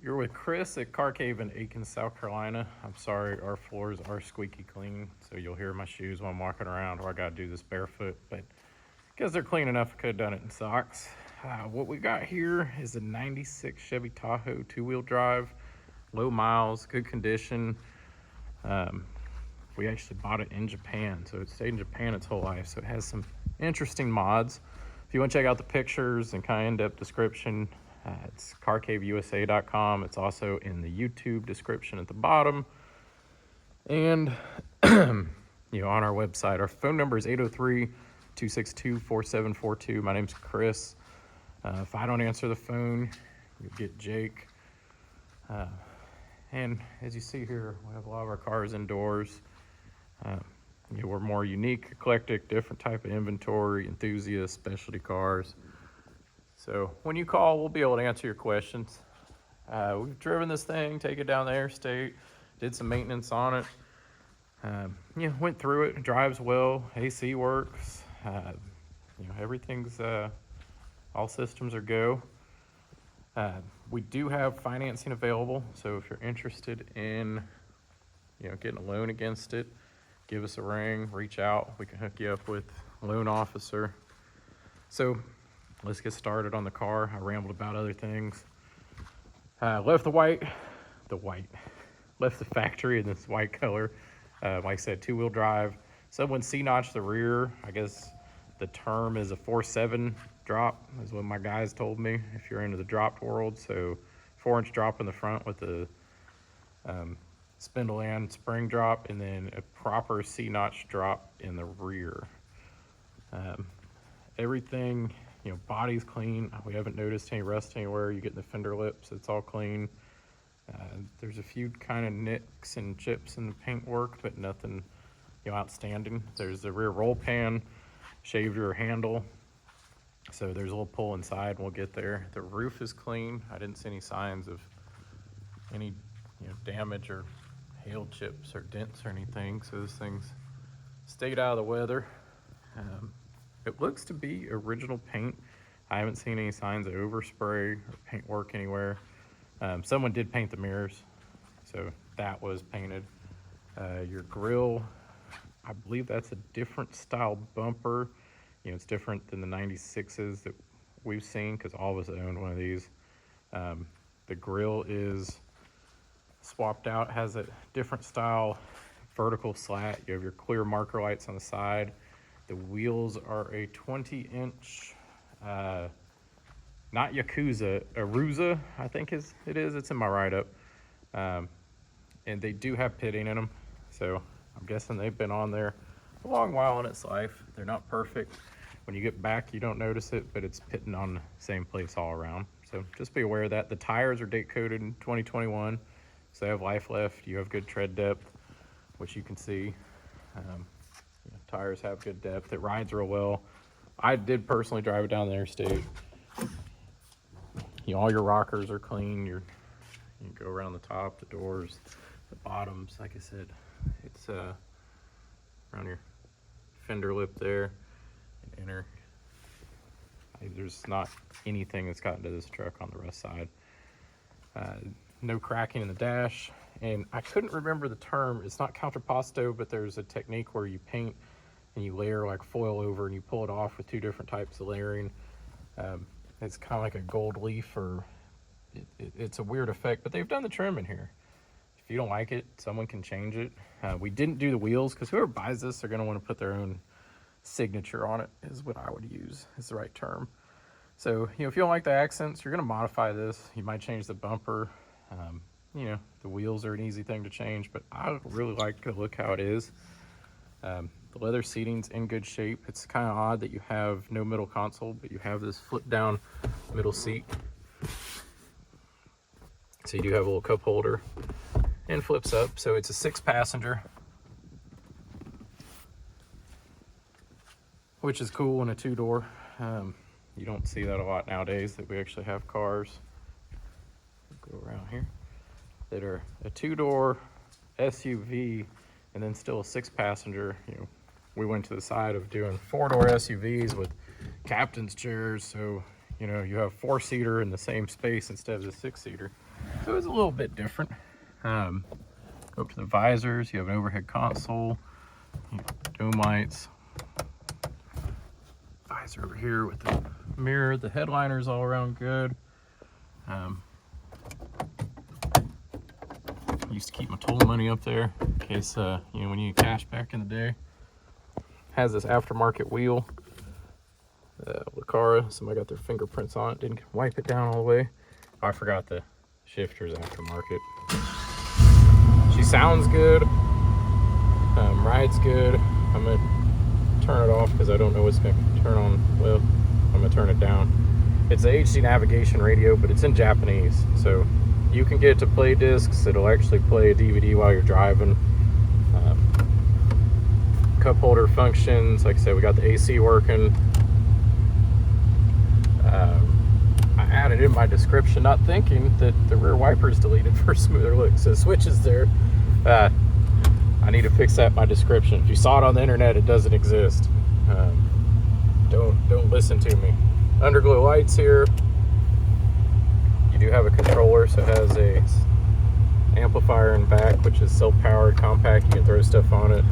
You're with Chris at Car Cave in Aiken, South Carolina. I'm sorry, our floors are squeaky clean, so you'll hear my shoes while I'm walking around, or I gotta do this barefoot, but because they're clean enough, I could have done it in socks. What we got here is a 96 Chevy Tahoe two-wheel drive, low miles, good condition. We actually bought it in Japan, so it stayed in Japan its whole life, so it has some interesting mods. If you want to check out the pictures and kind of in-depth description, it's carcaveusa.com. It's also in the YouTube description at the bottom. And, on our website, our phone number is 803-262-4742. My name's Chris. If I don't answer the phone, you'll get Jake. And as you see here, we have a lot of our cars indoors. We're more unique, eclectic, different type of inventory, enthusiast, specialty cars. So when you call, we'll be able to answer your questions. We've driven this thing, take it down the interstate, did some maintenance on it. Went through it, drives well, AC works. Everything's, all systems are go. We do have financing available, so if you're interested in, getting a loan against it, give us a ring, reach out. We can hook you up with a loan officer. So let's get started on the car. I rambled about other things. Left left the factory in this white color. Like I said, two-wheel drive. Someone C-notched the rear. I guess the term is a 4.7 drop, is what my guys told me, if you're into the dropped world. So 4-inch drop in the front with the spindle and spring drop, and then a proper C-notch drop in the rear. Everything, body's clean. We haven't noticed any rust anywhere. You get in the fender lips, it's all clean. There's a few kind of nicks and chips in the paint work, but nothing, outstanding. There's the rear roll pan, shaved rear handle. So there's a little pull inside, we'll get there. The roof is clean. I didn't see any signs of any, damage or hail chips or dents or anything. So this thing's stayed out of the weather. It looks to be original paint. I haven't seen any signs of overspray or paint work anywhere. Someone did paint the mirrors, so that was painted. Your grille, I believe that's a different style bumper. It's different than the 96s that we've seen, because all of us owned one of these. The grille is swapped out, has a different style vertical slat. You have your clear marker lights on the side. The wheels are a 20-inch, not Yakuza, Aruza, I think it is. It's in my write-up. And they do have pitting in them, so I'm guessing they've been on there a long while in its life. They're not perfect. When you get back, you don't notice it, but it's pitting on the same place all around. So just be aware of that. The tires are date coded in 2021, so they have life left. You have good tread depth, which you can see. Tires have good depth. It rides real well. I did personally drive it down the interstate. All your rockers are clean. You can go around the top, the doors, the bottoms. Like I said, it's around your fender lip there and inner. There's not anything that's gotten to this truck on the rust side. No cracking in the dash. And I couldn't remember the term. It's not contrapposto, but there's a technique where you paint and you layer like foil over and you pull it off with two different types of layering. It's kind of like a gold leaf, or it's a weird effect, but they've done the trim in here. If you don't like it, someone can change it. We didn't do the wheels, because whoever buys this, they're going to want to put their own signature on it, is what I would use, is the right term. So, if you don't like the accents, you're going to modify this. You might change the bumper. The wheels are an easy thing to change, but I really like the look how it is. The leather seating's in good shape. It's kind of odd that you have no middle console, but you have this flip down middle seat. So you do have a little cup holder and flips up. So it's a 6-passenger, which is cool in a 2-door. You don't see that a lot nowadays, that we actually have cars. Go around here that are a 2-door SUV and then still a 6-passenger. We went to the side of doing 4-door SUVs with captain's chairs, so you know, you have 4-seater in the same space instead of the 6-seater. So it's a little bit different. Go up to the visors, you have an overhead console, dome lights. Visor over here with the mirror, the headliner's all around good. Used to keep my toll money up there in case, you know, when you need cash back in the day. Has this aftermarket wheel. Lucara, somebody got their fingerprints on it, didn't wipe it down all the way. Oh, I forgot the shifter's aftermarket. She sounds good, rides good. I'm gonna turn it off because I don't know what's gonna turn on. Well, I'm gonna turn it down. It's a HD navigation radio, but it's in Japanese, so you can get it to play discs. It'll actually play a DVD while you're driving. Cup holder functions. Like I said, we got the AC working. I added in my description, not thinking that the rear wiper's deleted for a smoother look. So switch is there. I need to fix that in my description. If you saw it on the internet, it doesn't exist. Don't listen to me. Underglow lights here. You do have a controller, so it has a amplifier in back, which is self-powered, compact. You can throw stuff on it.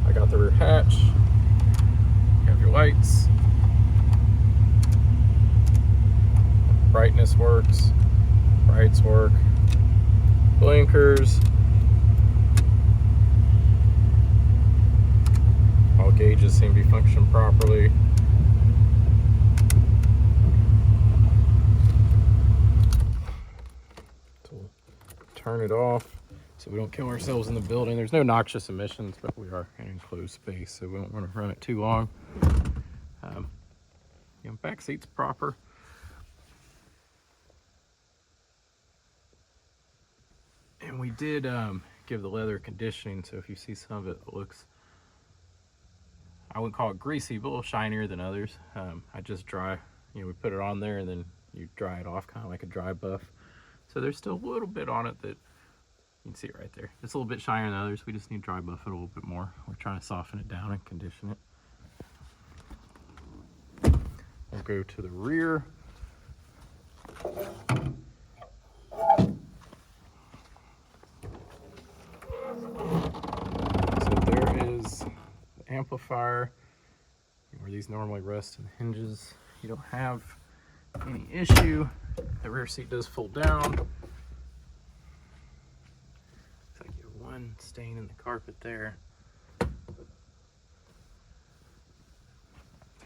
I got the rear hatch. You have your lights. Brightness works. Brights work. Blinkers. All gauges seem to be functioning properly. So we'll turn it off so we don't kill ourselves in the building. There's no noxious emissions, but we are in an enclosed space, so we don't want to run it too long. You know, back seat's proper. And we did give the leather conditioning, so if you see some of it looks, I wouldn't call it greasy, but a little shinier than others. I just dry, you know, we put it on there and then you dry it off, kind of like a dry buff. So there's still a little bit on it that you can see it right there. It's a little bit shinier than others. We just need to dry buff it a little bit more. We're trying to soften it down and condition it. We'll go to the rear. So there is the amplifier where these normally rest in the hinges. You don't have any issue. The rear seat does fold down. Looks like you have one stain in the carpet there.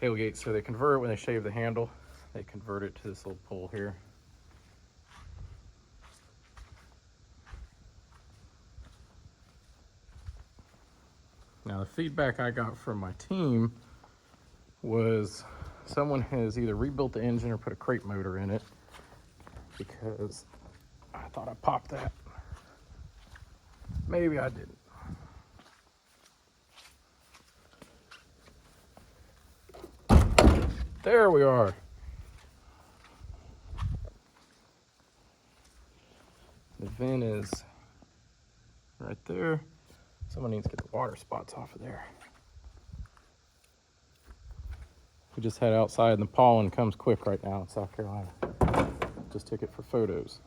Tailgate, so they convert it when they shave the handle. They convert it to this little pole here. Now the feedback I got from my team was someone has either rebuilt the engine or put a crate motor in it, because I thought I popped that. Maybe I didn't. There we are. The vent is right there. Someone needs to get the water spots off of there. We just head outside and the pollen comes quick right now in South Carolina. Just took it for photos.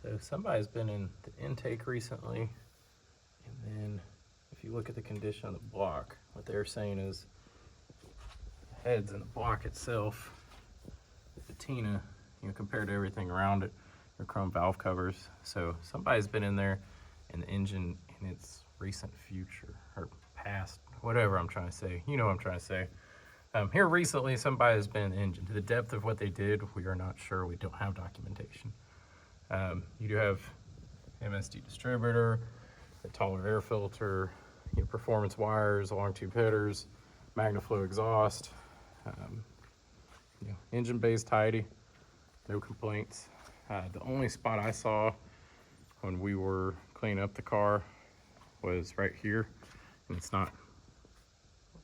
So somebody's been in the intake recently, and then if you look at the condition of the block, what they're saying is the heads in the block itself, the patina, you know, compared to everything around it, they're chrome valve covers. So somebody's been in there and the engine in its recent future or past, whatever I'm trying to say, you know what I'm trying to say. Here recently, somebody has been in the engine. To the depth of what they did, we are not sure. We don't have documentation. You do have MSD distributor, a taller air filter, you know, performance wires, long tube headers, MagnaFlow exhaust. You know, engine bay's tidy, no complaints. The only spot I saw when we were cleaning up the car was right here, and it's not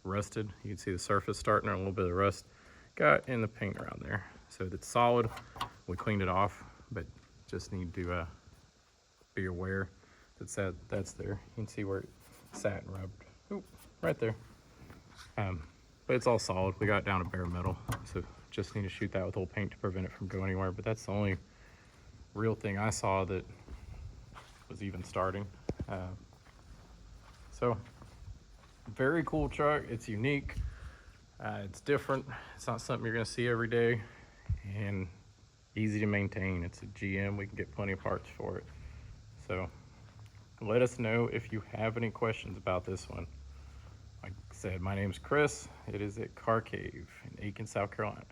rusted. You can see the surface starting, a little bit of rust got in the paint around there. So it's solid. We cleaned it off, but just need to be aware that's there. You can see where it sat and rubbed. Oop, right there. But it's all solid. We got it down to bare metal, so just need to shoot that with old paint to prevent it from going anywhere. But that's the only real thing I saw that was even starting. So very cool truck. It's unique. It's different. It's not something you're gonna see every day, and easy to maintain. It's a GM. We can get plenty of parts for it. So let us know if you have any questions about this one. Like I said, my name's Chris. It is at Car Cave in Aiken, South Carolina.